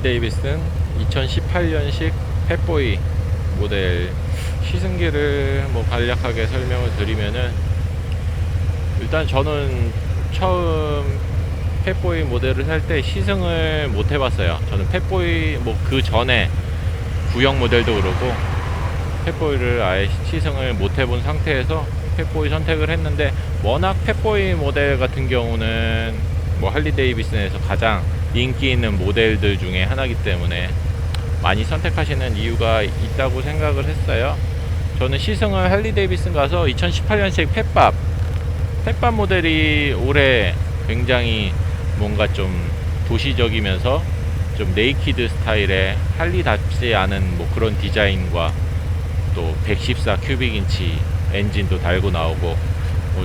데이비슨 2018년식 펫보이 모델 시승기를 간략하게 설명을 드리면은, 일단 저는 처음 펫보이 모델을 살 때 시승을 못 해봤어요. 저는 펫보이 그 전에 구형 모델도 그렇고 펫보이를 아예 시승을 못 해본 상태에서 펫보이 선택을 했는데, 워낙 펫보이 모델 같은 경우는 할리 데이비슨에서 가장 인기 있는 모델들 중에 하나이기 때문에 많이 선택하시는 이유가 있다고 생각을 했어요. 저는 시승을 할리 데이비슨 가서 2018년식 펫밥 모델이 올해 굉장히 뭔가 좀 도시적이면서 좀 네이키드 스타일의 할리답지 않은 그런 디자인과 또 114 큐빅인치 엔진도 달고 나오고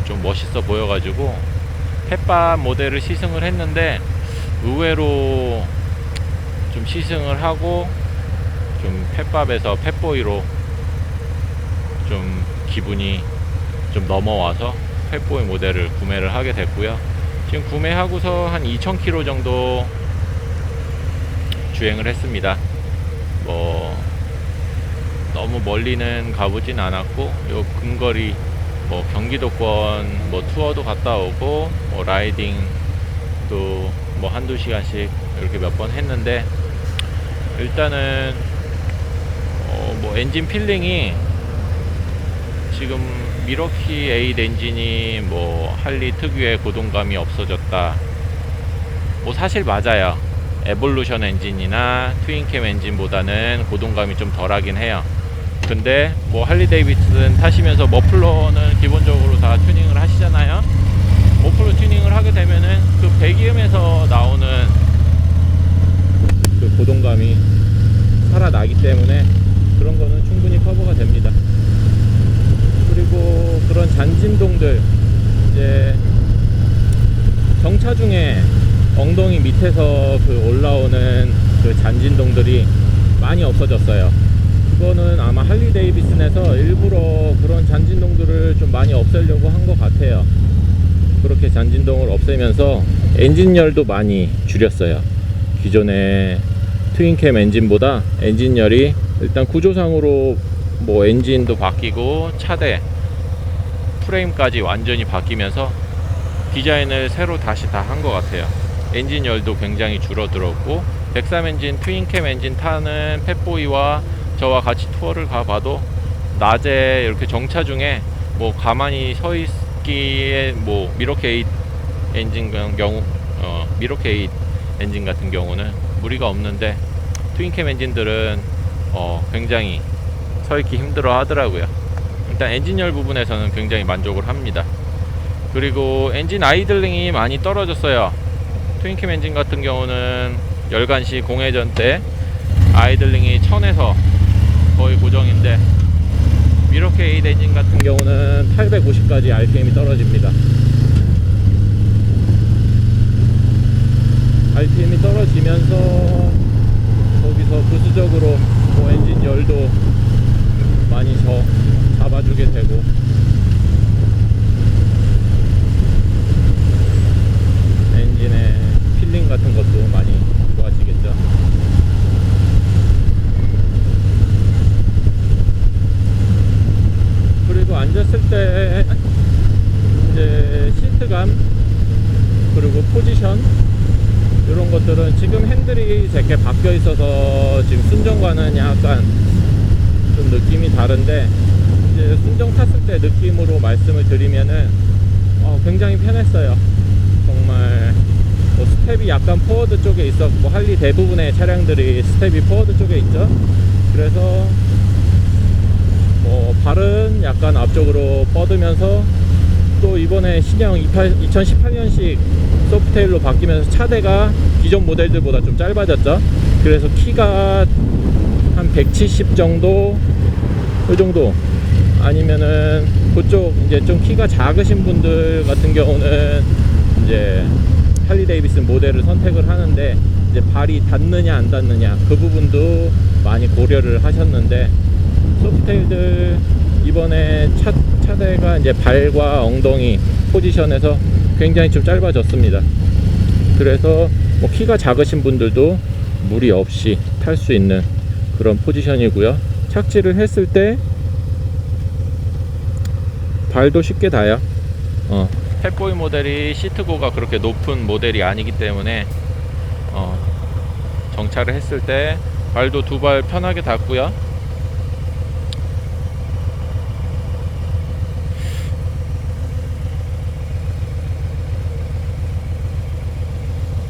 좀 멋있어 보여가지고 펫밥 모델을 시승을 했는데, 의외로 좀 시승을 하고 좀 펫밥에서 펫보이로 좀 기분이 좀 넘어와서 펫보이 모델을 구매를 하게 됐고요. 지금 구매하고서 한 2000km 정도 주행을 했습니다. 너무 멀리는 가보진 않았고, 요 근거리 경기도권 투어도 갔다 오고 라이딩도 한두 시간씩 이렇게 몇 번 했는데, 일단은 엔진 필링이 지금 미러키 8 엔진이 할리 특유의 고동감이 없어졌다, 사실 맞아요. 에볼루션 엔진이나 트윈캠 엔진보다는 고동감이 좀 덜하긴 해요. 근데 할리 데이비슨 타시면서 머플러는 기본적으로 다 튜닝을 하시잖아요. 머플러 튜닝을 하게 되면은 그 배기음에서 나오는 그 고동감이 살아나기 때문에 그런 거는 충분히 커버가 됩니다. 그리고 그런 잔진동들, 이제 정차 중에 엉덩이 밑에서 올라오는 그 잔진동들이 많이 없어졌어요. 그거는 아마 할리 데이비슨에서 일부러 그런 잔진동들을 좀 많이 없애려고 한 것 같아요. 그렇게 잔진동을 없애면서 엔진열도 많이 줄였어요. 기존의 트윈캠 엔진보다 엔진열이 일단 구조상으로 엔진도 바뀌고 차대 프레임까지 완전히 바뀌면서 디자인을 새로 다시 다 한 것 같아요. 엔진열도 굉장히 줄어들었고, 103 엔진 트윈캠 엔진 타는 펫보이와 저와 같이 투어를 가봐도 낮에 이렇게 정차 중에 가만히 서 있기에 미러키 8 엔진 경우 미러키 8 엔진 같은 경우는 무리가 없는데, 트윈캠 엔진들은 굉장히 서 있기 힘들어 하더라고요. 일단 엔진열 부분에서는 굉장히 만족을 합니다. 그리고 엔진 아이들링이 많이 떨어졌어요. 트윈캠 엔진 같은 경우는 열간시 공회전 때 아이들링이 1000에서 거의 고정인데, 미러키 8 엔진 같은 경우는 850까지 RPM이 떨어집니다. RPM이 떨어지면서 거기서 부수적으로 엔진 열도 많이 잡아주게 되고, 엔진의 필링 같은 것도 많이 좋아지겠죠. 그리고 앉았을 때 이제 시트감 그리고 포지션, 이런 것들은 지금 핸들이 제게 바뀌어 있어서 지금 순정과는 약간 좀 느낌이 다른데, 이제 순정 탔을 때 느낌으로 말씀을 드리면은 굉장히 편했어요. 정말 스텝이 약간 포워드 쪽에 있었고, 할리 대부분의 차량들이 스텝이 포워드 쪽에 있죠. 그래서 발은 약간 앞쪽으로 뻗으면서, 또 이번에 신형 2018년식 소프트테일로 바뀌면서 차대가 기존 모델들보다 좀 짧아졌죠. 그래서 키가 한 170 정도, 이 정도 아니면은 그쪽 이제 좀 키가 작으신 분들 같은 경우는 이제 할리 데이비슨 모델을 선택을 하는데, 이제 발이 닿느냐 안 닿느냐 그 부분도 많이 고려를 하셨는데, 소프트테일들 이번에 차대가 이제 발과 엉덩이 포지션에서 굉장히 좀 짧아졌습니다. 그래서 키가 작으신 분들도 무리 없이 탈 수 있는 그런 포지션이고요. 착지를 했을 때 발도 쉽게 닿아요. 펫보이 모델이 시트고가 그렇게 높은 모델이 아니기 때문에 정차를 했을 때 발도 두 발 편하게 닿고요.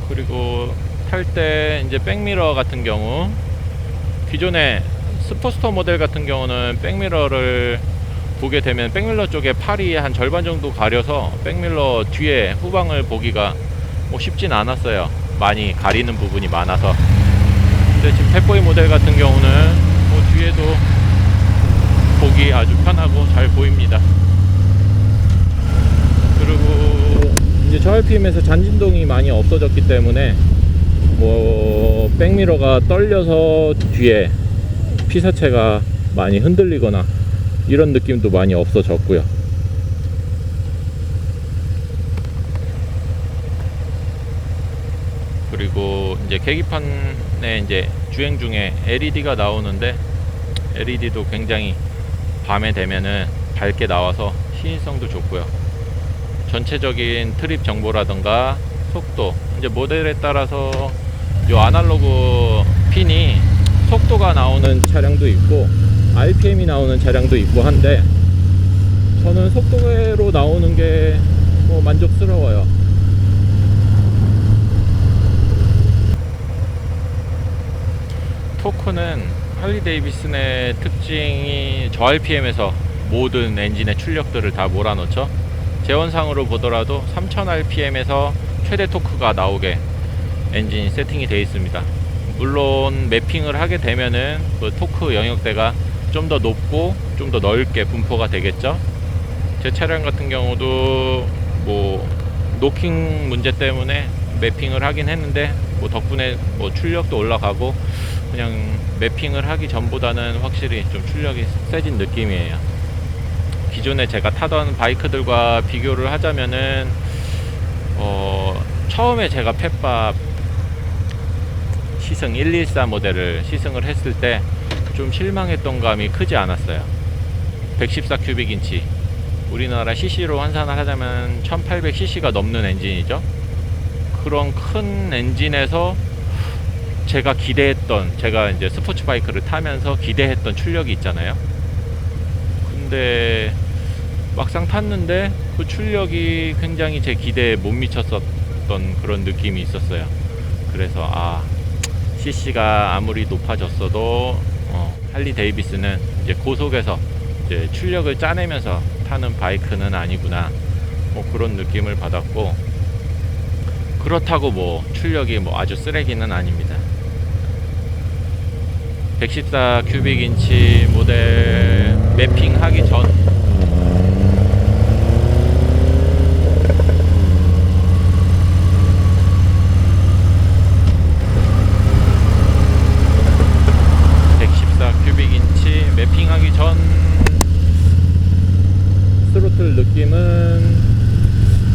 그리고 탈 때 이제 백미러 같은 경우, 기존의 스포스터 모델 같은 경우는 백미러를 보게 되면 백밀러 쪽에 팔이 한 절반 정도 가려서 백밀러 뒤에 후방을 보기가 뭐 쉽진 않았어요. 많이 가리는 부분이 많아서. 근데 지금 펫보이 모델 같은 경우는 뭐 뒤에도 보기 아주 편하고 잘 보입니다. 그리고 이제 저 RPM에서 잔진동이 많이 없어졌기 때문에 뭐 백미러가 떨려서 뒤에 피사체가 많이 흔들리거나 이런 느낌도 많이 없어졌고요. 그리고 이제 계기판에 이제 주행 중에 LED가 나오는데, LED도 굉장히 밤에 되면은 밝게 나와서 시인성도 좋고요. 전체적인 트립 정보라던가 속도, 이제 모델에 따라서 요 아날로그 핀이 속도가 나오는 차량도 있고 RPM이 나오는 차량도 있고 한데, 저는 속도로 나오는 게 뭐 만족스러워요. 토크는 할리 데이비슨의 특징이 저 RPM에서 모든 엔진의 출력들을 다 몰아넣죠. 재원상으로 보더라도 3000rpm에서 최대 토크가 나오게 엔진이 세팅이 되어 있습니다. 물론 매핑을 하게 되면은 그 토크 영역대가 좀 더 높고 좀 더 넓게 분포가 되겠죠. 제 차량 같은 경우도 뭐 노킹 문제 때문에 매핑을 하긴 했는데, 뭐 덕분에 뭐 출력도 올라가고 그냥 매핑을 하기 전보다는 확실히 좀 출력이 세진 느낌이에요. 기존에 제가 타던 바이크들과 비교를 하자면은 처음에 제가 펫밥 시승 114 모델을 시승을 했을 때 좀 실망했던 감이 크지 않았어요. 114 큐빅인치, 우리나라 cc로 환산을 하자면 1800cc가 넘는 엔진이죠. 그런 큰 엔진에서 제가 이제 스포츠 바이크를 타면서 기대했던 출력이 있잖아요. 근데 막상 탔는데 그 출력이 굉장히 제 기대에 못 미쳤었던 그런 느낌이 있었어요. 그래서 cc가 아무리 높아졌어도 할리 데이비스는 이제 고속에서 이제 출력을 짜내면서 타는 바이크는 아니구나, 뭐 그런 느낌을 받았고, 그렇다고 뭐 출력이 뭐 아주 쓰레기는 아닙니다. 114 큐빅인치 모델 매핑 하기 전 매핑하기 전 스로틀 느낌은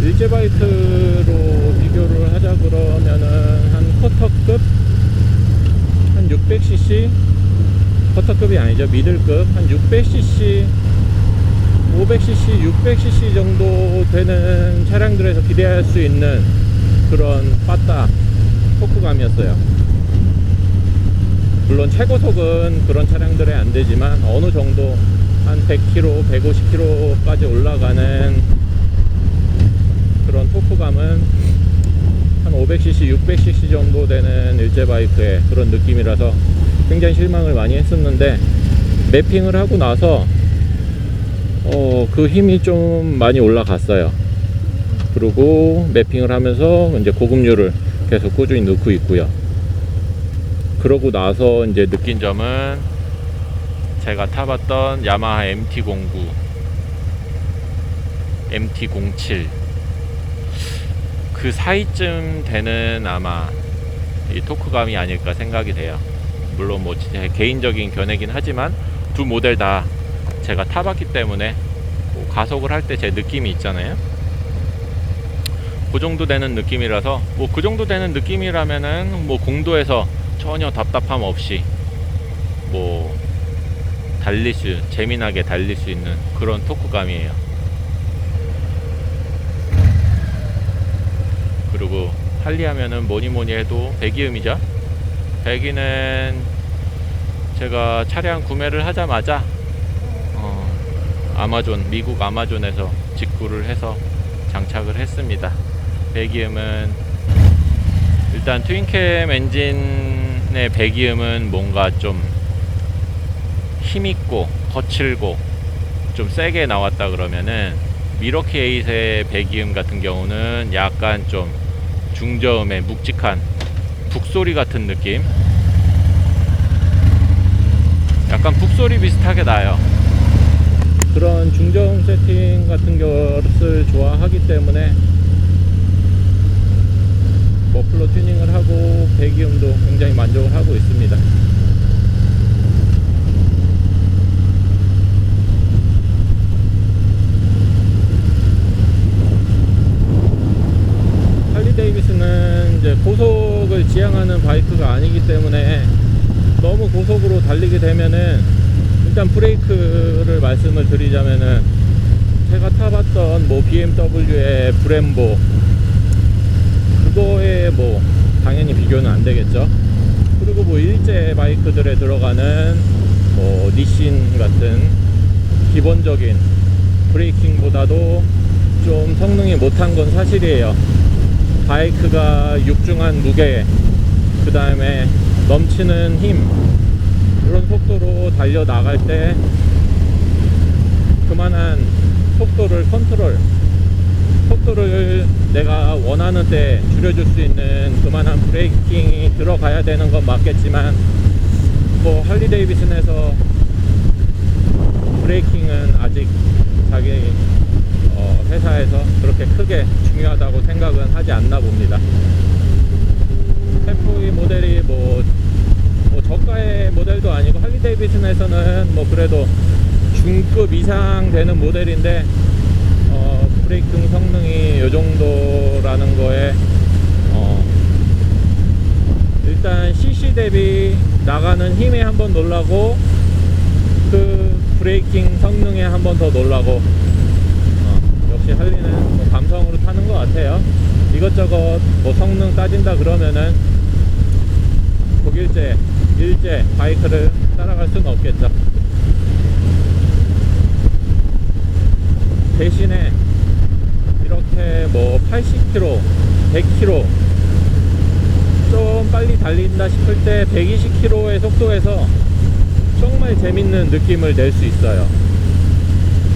일제 바이크로 비교를 하자 그러면은 한 쿼터급 한 600cc, 쿼터급이 아니죠, 미들급 한 600cc, 500cc, 600cc 정도 되는 차량들에서 기대할 수 있는 그런 빠따 토크감이었어요. 물론 최고속은 그런 차량들에 안 되지만 어느 정도 한 100km, 150km까지 올라가는 그런 토크감은 한 500cc, 600cc 정도 되는 일제 바이크의 그런 느낌이라서 굉장히 실망을 많이 했었는데, 매핑을 하고 나서 그 힘이 좀 많이 올라갔어요. 그리고 매핑을 하면서 이제 고급류를 계속 꾸준히 넣고 있고요. 그러고 나서 이제 느낀 점은 제가 타봤던 야마하 MT-09, MT-07 그 사이쯤 되는 아마 이 토크감이 아닐까 생각이 돼요. 물론 뭐 제 개인적인 견해긴 하지만 두 모델 다 제가 타봤기 때문에 뭐 가속을 할 때 제 느낌이 있잖아요. 그 정도 되는 느낌이라서, 뭐 그 정도 되는 느낌이라면은 뭐 공도에서 전혀 답답함 없이 뭐 재미나게 달릴 수 있는 그런 토크감이에요. 그리고 할리 하면은 뭐니뭐니 해도 배기음이죠. 배기는 제가 차량 구매를 하자마자 미국 아마존에서 직구를 해서 장착을 했습니다. 배기음은 일단 트윈캠 엔진의 배기음은 뭔가 좀 힘있고 거칠고 좀 세게 나왔다 그러면은 미러키 8의 배기음 같은 경우는 약간 좀 중저음의 묵직한 북소리 같은 느낌, 약간 북소리 비슷하게 나요. 그런 중저음 세팅 같은 것을 좋아하기 때문에 머플러 튜닝을 하고 배기음도 굉장히 만족을 하고 있습니다. 할리 데이비슨은 이제 고속을 지향하는 바이크가 아니기 때문에 너무 고속으로 달리게 되면은, 일단 브레이크를 말씀을 드리자면은 제가 타봤던 뭐 BMW의 브렘보, 그거에 뭐 당연히 비교는 안 되겠죠. 그리고 뭐 일제 바이크들에 들어가는 뭐 니신 같은 기본적인 브레이킹보다도 좀 성능이 못한 건 사실이에요. 바이크가 육중한 무게, 그 다음에 넘치는 힘, 이런 속도로 달려 나갈 때 그만한 속도를 내가 원하는 때 줄여줄 수 있는 그만한 브레이킹이 들어가야 되는 건 맞겠지만, 뭐 할리 데이비슨에서 브레이킹은 아직 자기 회사에서 그렇게 크게 중요하다고 생각은 하지 않나 봅니다. FE 모델이 뭐 저가의 모델도 아니고 할리 데이비슨에서는 뭐 그래도 중급 이상 되는 모델인데 브레이킹 성능이 요 정도라는 거에 일단 CC 대비 나가는 힘에 한번 놀라고, 그 브레이킹 성능에 한번 더 놀라고, 역시 할리는 뭐 감성으로 타는 것 같아요. 이것저것 뭐 성능 따진다 그러면은 독일제, 일제 바이크를 따라갈 수는 없겠죠. 대신에 이렇게 뭐 80km, 100km 좀 빨리 달린다 싶을 때 120km의 속도에서 정말 재밌는 느낌을 낼 수 있어요.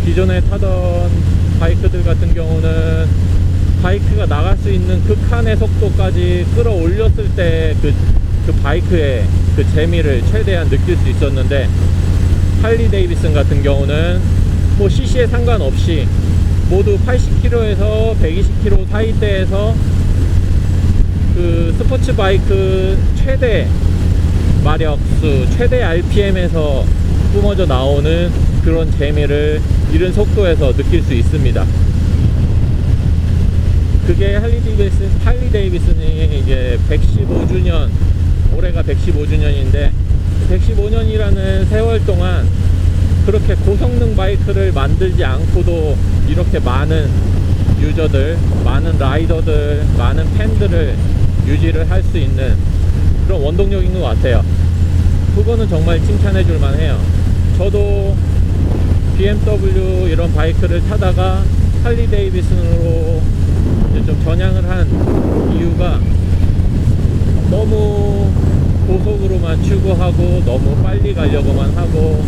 기존에 타던 바이크들 같은 경우는 바이크가 나갈 수 있는 극한의 속도까지 끌어올렸을 때 그 바이크의 그 재미를 최대한 느낄 수 있었는데, 할리 데이비슨 같은 경우는 뭐 CC에 상관없이 모두 80km에서 120km 사이대에서 그 스포츠 바이크 최대 마력수, 최대 RPM에서 뿜어져 나오는 그런 재미를 이른 속도에서 느낄 수 있습니다. 그게 할리 데이비슨이 이제 115주년, 올해가 115주년인데 115년이라는 세월 동안 그렇게 고성능 바이크를 만들지 않고도 이렇게 많은 유저들, 많은 라이더들, 많은 팬들을 유지를 할 수 있는 그런 원동력인 것 같아요. 그거는 정말 칭찬해 줄 만해요. 저도 BMW 이런 바이크를 타다가 할리 데이비슨으로 좀 전향을 한 이유가, 너무 고속으로만 추구하고 너무 빨리 가려고만 하고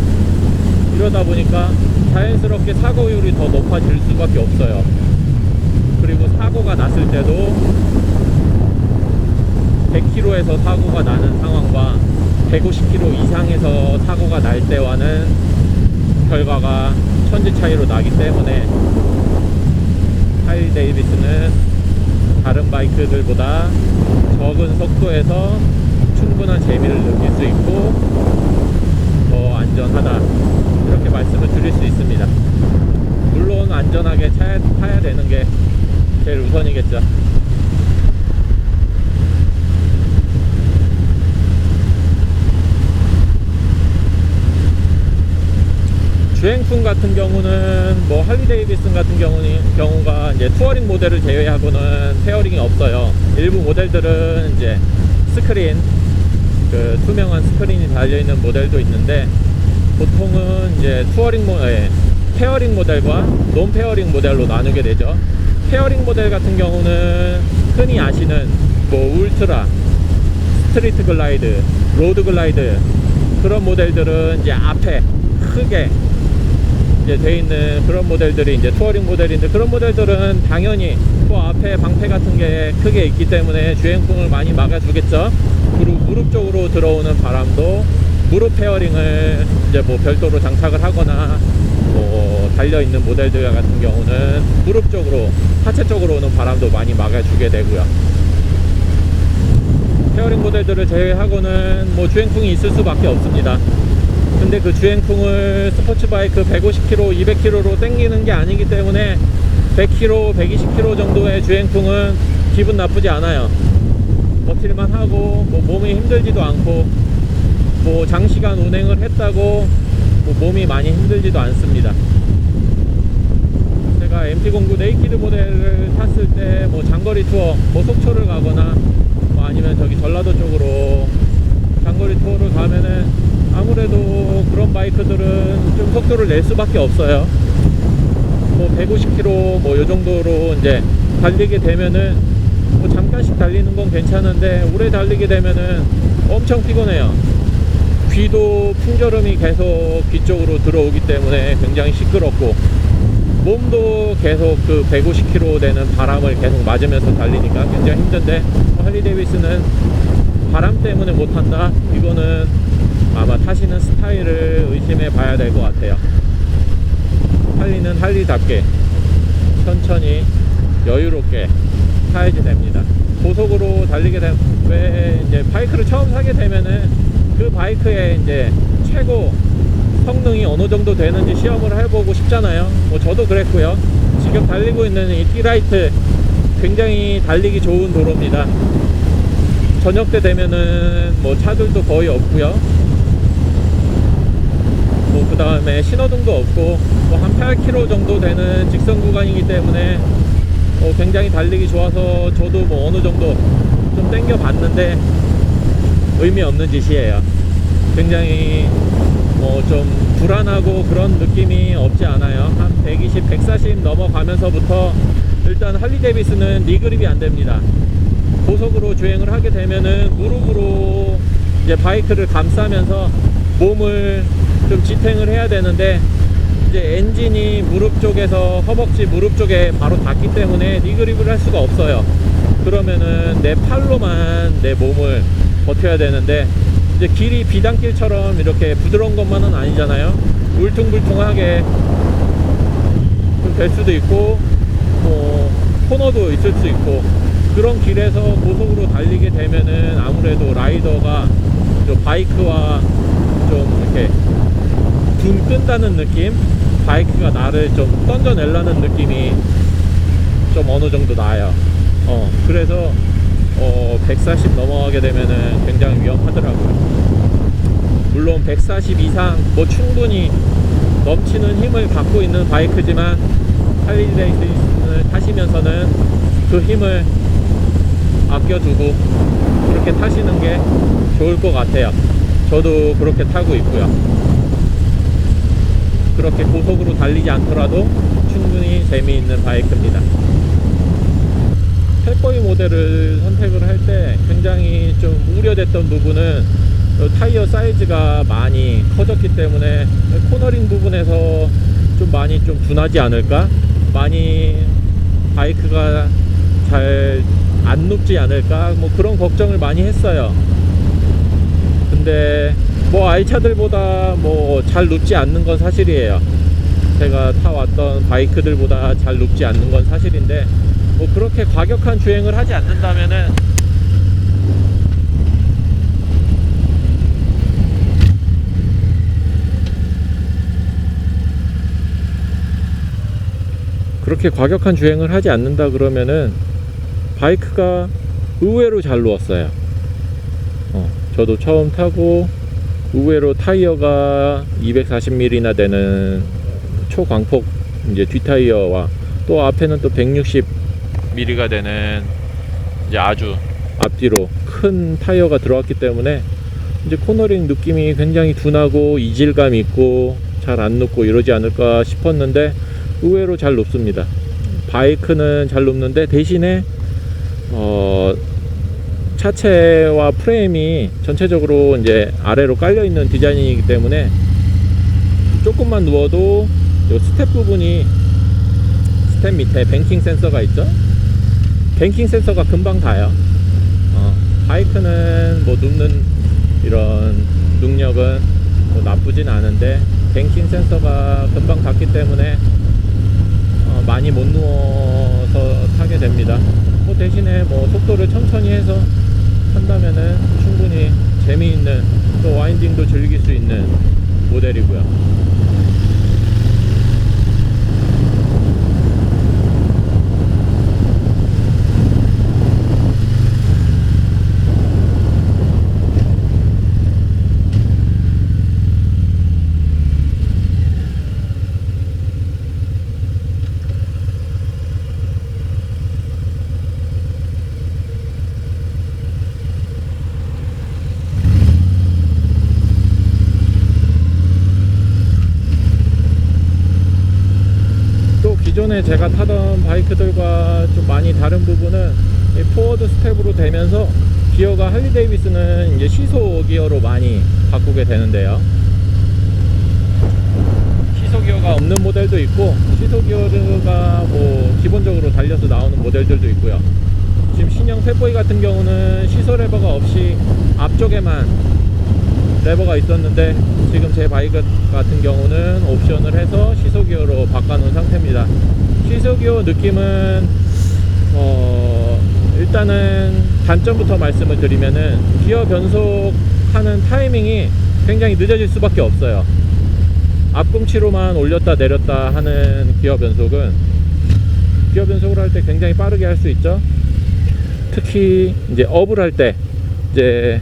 이러다 보니까 자연스럽게 사고율이 더 높아질 수밖에 없어요. 그리고 사고가 났을 때도 100km에서 사고가 나는 상황과 150km 이상에서 사고가 날 때와는 결과가 천지 차이로 나기 때문에 할리 데이비슨은 다른 바이크들보다 적은 속도에서 충분한 재미를 느낄 수 있고 더 안전하다, 이렇게 말씀을 드릴 수 있습니다. 물론 안전하게 타야 되는 게 제일 우선이겠죠. 주행풍 같은 경우는 뭐 할리 데이비슨 같은 경우가 이제 투어링 모델을 제외하고는 페어링이 없어요. 일부 모델들은 이제 스크린, 그 투명한 스크린이 달려있는 모델도 있는데, 보통은 이제 페어링 모델과 논 페어링 모델로 나누게 되죠. 페어링 모델 같은 경우는 흔히 아시는 뭐 울트라, 스트리트 글라이드, 로드 글라이드, 그런 모델들은 이제 앞에 크게 이제 돼 있는 그런 모델들이 이제 투어링 모델인데, 그런 모델들은 당연히 그 앞에 방패 같은 게 크게 있기 때문에 주행풍을 많이 막아주겠죠. 그리고 무릎 쪽으로 들어오는 바람도 무릎 페어링을 이제 뭐 별도로 장착을 하거나 뭐 달려있는 모델들 같은 경우는 무릎 쪽으로, 하체 쪽으로 오는 바람도 많이 막아주게 되고요. 페어링 모델들을 제외하고는 뭐 주행풍이 있을 수밖에 없습니다. 근데 그 주행풍을 스포츠바이크 150km, 200km로 땡기는 게 아니기 때문에 100km, 120km 정도의 주행풍은 기분 나쁘지 않아요. 버틸만 하고 뭐 몸이 힘들지도 않고, 뭐 장시간 운행을 했다고 뭐 몸이 많이 힘들지도 않습니다. 제가 MT09 네이키드 모델을 탔을 때 뭐 장거리 투어, 뭐 속초를 가거나 뭐 아니면 저기 전라도 쪽으로 장거리 투어를 가면은 아무래도 그런 바이크들은 좀 속도를 낼 수밖에 없어요. 뭐 150km 뭐 요 정도로 이제 달리게 되면은 뭐 잠깐씩 달리는 건 괜찮은데, 오래 달리게 되면은 엄청 피곤해요. 귀도 풍절음이 계속 귀 쪽으로 들어오기 때문에 굉장히 시끄럽고, 몸도 계속 그 150km 되는 바람을 계속 맞으면서 달리니까 굉장히 힘든데, 할리 데이비스는 바람 때문에 못한다? 이거는 아마 타시는 스타일을 의심해 봐야 될 것 같아요. 할리는 할리답게 천천히 여유롭게 타야지 됩니다. 고속으로 달리게 되면, 왜 이제 바이크를 처음 사게 되면은 그 바이크의 이제 최고 성능이 어느 정도 되는지 시험을 해보고 싶잖아요. 뭐 저도 그랬고요. 지금 달리고 있는 이 T-라이트 굉장히 달리기 좋은 도로입니다. 저녁 때 되면은 뭐 차들도 거의 없고요. 뭐 그 다음에 신호등도 없고, 뭐 한 8km 정도 되는 직선 구간이기 때문에 굉장히 달리기 좋아서 저도 뭐 어느 정도 좀 땡겨 봤는데 의미 없는 짓이에요. 굉장히 좀 불안하고 그런 느낌이 없지 않아요. 한 120, 140 넘어가면서부터 일단 할리 데이비스는 니그립이 안 됩니다. 고속으로 주행을 하게 되면은 무릎으로 이제 바이크를 감싸면서 몸을 좀 지탱을 해야 되는데, 이제 엔진이 무릎 쪽에서 허벅지 무릎 쪽에 바로 닿기 때문에 니그립을 할 수가 없어요. 그러면은 내 팔로만 내 몸을 버텨야 되는데, 이제 길이 비단길처럼 이렇게 부드러운 것만은 아니잖아요. 울퉁불퉁하게 좀 될 수도 있고, 뭐 코너도 있을 수 있고, 그런 길에서 고속으로 달리게 되면은 아무래도 라이더가 좀 바이크와 좀 이렇게 둔 끈다는 느낌, 바이크가 나를 좀 던져내려는 느낌이 좀 어느 정도 나요. 그래서 140 넘어가게 되면은 굉장히 위험하더라고요. 물론 140 이상 뭐 충분히 넘치는 힘을 갖고 있는 바이크지만, 할리 데이비슨을 타시면서는 그 힘을 아껴두고 그렇게 타시는 게 좋을 것 같아요. 저도 그렇게 타고 있고요. 그렇게 고속으로 달리지 않더라도 충분히 재미있는 바이크입니다. 펫보이 모델을 선택을 할 때 굉장히 좀 우려됐던 부분은 타이어 사이즈가 많이 커졌기 때문에 코너링 부분에서 좀 많이 좀 둔하지 않을까, 많이 바이크가 잘 안 눕지 않을까, 뭐 그런 걱정을 많이 했어요. 근데 뭐 알차들보다 뭐 잘 눕지 않는 건 사실이에요. 제가 타왔던 바이크들보다 잘 눕지 않는 건 사실인데, 뭐 그렇게 과격한 주행을 하지 않는다면은 그러면은 바이크가 의외로 잘 누웠어요. 저도 처음 타고 의외로 타이어가 240mm나 되는 초광폭 이제 뒷타이어와 또 앞에는 또 160mm가 되는 이제 아주 앞뒤로 큰 타이어가 들어왔기 때문에 이제 코너링 느낌이 굉장히 둔하고 이질감 있고 잘 안 눕고 이러지 않을까 싶었는데 의외로 잘 눕습니다. 바이크는 잘 눕는데 대신에 차체와 프레임이 전체적으로 이제 아래로 깔려 있는 디자인이기 때문에 조금만 누워도 요 스텝 부분이, 스텝 밑에 뱅킹 센서가 있죠. 뱅킹 센서가 금방 닿아요. 바이크는 뭐 눕는 이런 능력은 뭐 나쁘진 않은데 뱅킹 센서가 금방 닿기 때문에 많이 못 누워서 타게 됩니다. 뭐 대신에 뭐 속도를 천천히 해서 한다면은 충분히 재미있는, 또 와인딩도 즐길 수 있는 모델이고요. 기존에 제가 타던 바이크들과 좀 많이 다른 부분은 이 포워드 스텝으로 되면서 기어가 할리 데이비스는 이제 시소 기어로 많이 바꾸게 되는데요. 시소 기어가 없는 모델도 있고 시소 기어가 뭐 기본적으로 달려서 나오는 모델들도 있고요. 지금 신형 펫보이 같은 경우는 시소 레버가 없이 앞쪽에만 레버가 있었는데 지금 제 바이크 같은 경우는 옵션을 해서 시소 기어로 바꿔놓은 상태입니다. 시소 기어 느낌은 일단은 단점부터 말씀을 드리면은 기어 변속하는 타이밍이 굉장히 늦어질 수밖에 없어요. 앞꿈치로만 올렸다 내렸다 하는 기어 변속을 할 때 굉장히 빠르게 할 수 있죠. 특히 이제 업을 할 때 이제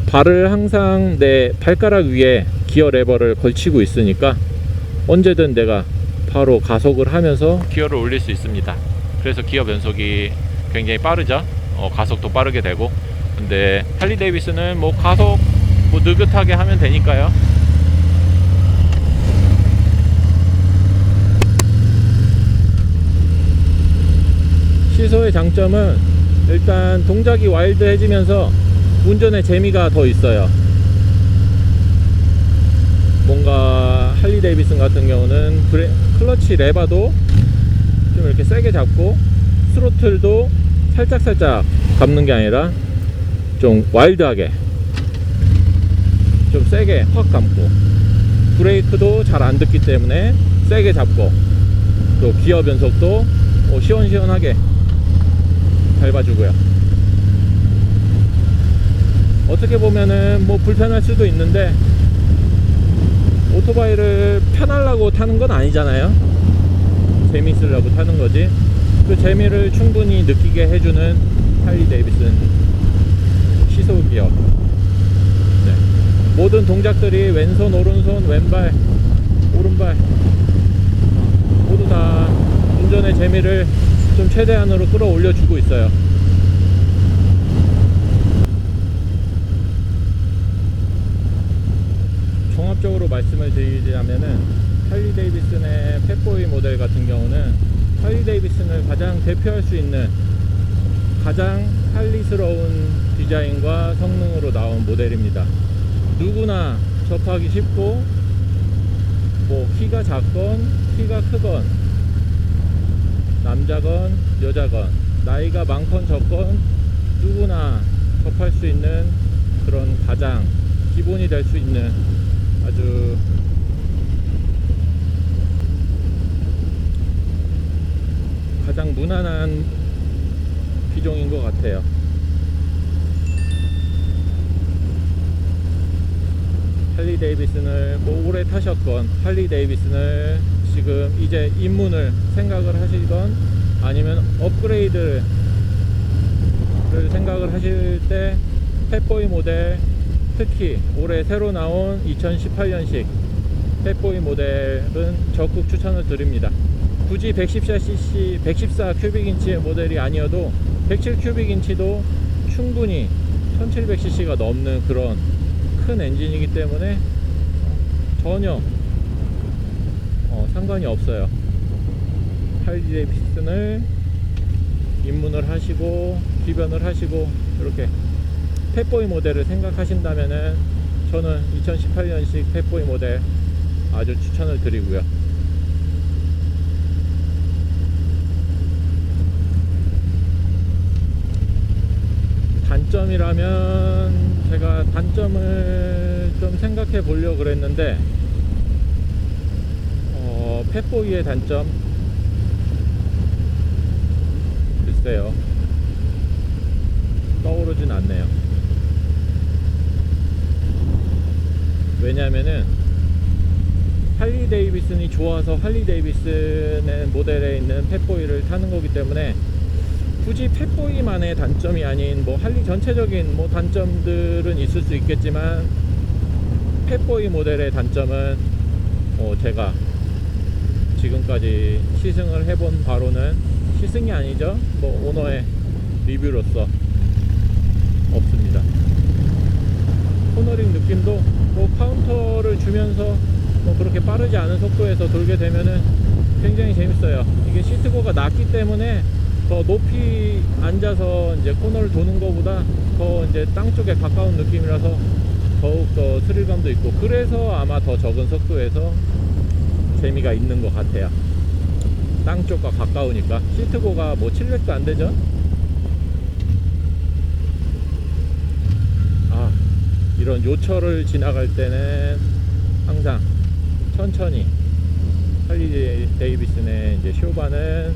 발을 항상 내 발가락 위에 기어 레버를 걸치고 있으니까 언제든 내가 바로 가속을 하면서 기어를 올릴 수 있습니다. 그래서 기어 변속이 굉장히 빠르죠. 가속도 빠르게 되고. 근데 할리 데이비스는 뭐 가속 뭐 느긋하게 하면 되니까요. 시소의 장점은 일단 동작이 와일드해지면서 운전의 재미가 더 있어요. 뭔가 할리 데이비슨 같은 경우는 클러치 레버도 좀 이렇게 세게 잡고 스로틀도 살짝살짝 감는 게 아니라 좀 와일드하게 좀 세게 확 감고, 브레이크도 잘 안 듣기 때문에 세게 잡고, 또 기어 변속도 시원시원하게 밟아주고요. 어떻게 보면은 뭐 불편할 수도 있는데 오토바이를 편하려고 타는 건 아니잖아요. 재미있으려고 타는 거지. 그 재미를 충분히 느끼게 해주는 할리 데이비슨 시소 기어. 네. 모든 동작들이 왼손, 오른손, 왼발, 오른발 모두 다 운전의 재미를 좀 최대한으로 끌어올려 주고 있어요. 종합적으로 말씀을 드리자면은 할리 데이비슨의 펫보이 모델 같은 경우는 할리 데이비슨을 가장 대표할 수 있는 가장 할리스러운 디자인과 성능으로 나온 모델입니다. 누구나 접하기 쉽고, 뭐 키가 작건 키가 크건 남자건 여자건 나이가 많건 적건 누구나 접할 수 있는 그런 가장 기본이 될 수 있는 아주 가장 무난한 기종인 것 같아요. 할리 데이비슨을 뭐 오래 타셨건, 할리 데이비슨을 지금 이제 입문을 생각을 하시건, 아니면 업그레이드를 생각을 하실 때 펫보이 모델, 특히 올해 새로 나온 2018년식 팻보이 모델은 적극 추천을 드립니다. 굳이 114cc, 114 큐빅인치의 모델이 아니어도 107 큐빅인치도 충분히 1700cc가 넘는 그런 큰 엔진이기 때문에 전혀 상관이 없어요. 할리 데이비슨을 입문을 하시고 기변을 하시고 이렇게 팻보이 모델을 생각하신다면은 저는 2018년식 팻보이 모델 아주 추천을 드리고요. 단점이라면 제가 단점을 좀 생각해 보려고 그랬는데 팻보이의 단점 글쎄요 떠오르진 않네요. 왜냐면은 할리 데이비슨이 좋아서 할리 데이비슨의 모델에 있는 팻보이를 타는 거기 때문에 굳이 팻보이만의 단점이 아닌 뭐 할리 전체적인 뭐 단점들은 있을 수 있겠지만 팻보이 모델의 단점은 제가 지금까지 시승을 해본 바로는 시승이 아니죠, 뭐 오너의 리뷰로서 없습니다. 코너링 느낌도 뭐 카운터를 주면서 뭐 그렇게 빠르지 않은 속도에서 돌게 되면은 굉장히 재밌어요. 이게 시트고가 낮기 때문에 더 높이 앉아서 이제 코너를 도는 것보다 더 이제 땅 쪽에 가까운 느낌이라서 더욱 더 스릴감도 있고, 그래서 아마 더 적은 속도에서 재미가 있는 것 같아요. 땅 쪽과 가까우니까. 시트고가 뭐 700도 안 되죠? 이런 요철을 지나갈 때는 항상 천천히, 할리 데이비슨의 이제 쇼바는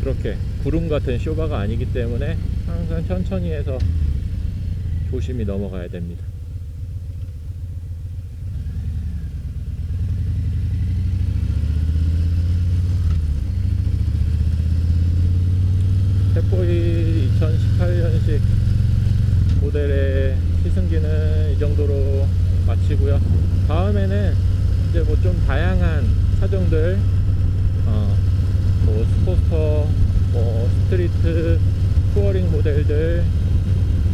그렇게 구름 같은 쇼바가 아니기 때문에 항상 천천히 해서 조심히 넘어가야 됩니다. 팻보이 2018년식 모델의 시승기는 이 정도로 마치고요. 다음에는 이제 뭐 좀 다양한 차종들, 뭐 스포스터, 뭐 스트리트, 투어링 모델들,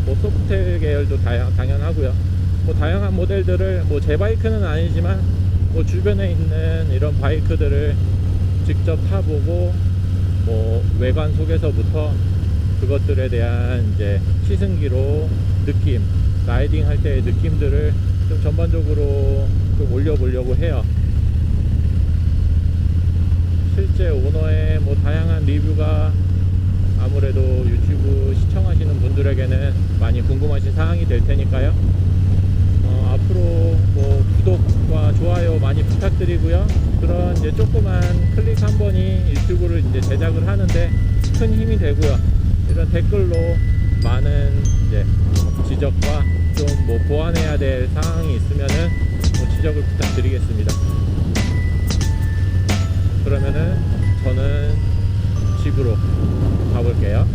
뭐 소프텔 계열도 당연하고요. 뭐 다양한 모델들을 뭐 제 바이크는 아니지만 뭐 주변에 있는 이런 바이크들을 직접 타보고 뭐 외관 속에서부터 그것들에 대한 이제 시승기로 느낌, 라이딩 할 때의 느낌들을 좀 전반적으로 좀 올려보려고 해요. 실제 오너의 뭐 다양한 리뷰가 아무래도 유튜브 시청하시는 분들에게는 많이 궁금하신 사항이 될 테니까요. 앞으로 뭐 구독과 좋아요 많이 부탁드리고요. 그런 이제 조그만 클릭 한 번이 유튜브를 이제 제작을 하는데 큰 힘이 되고요. 이런 댓글로 많은 이제 지적과 좀 뭐 보완해야 될 사항이 있으면은 뭐 지적을 부탁드리겠습니다. 그러면은 저는 집으로 가볼게요.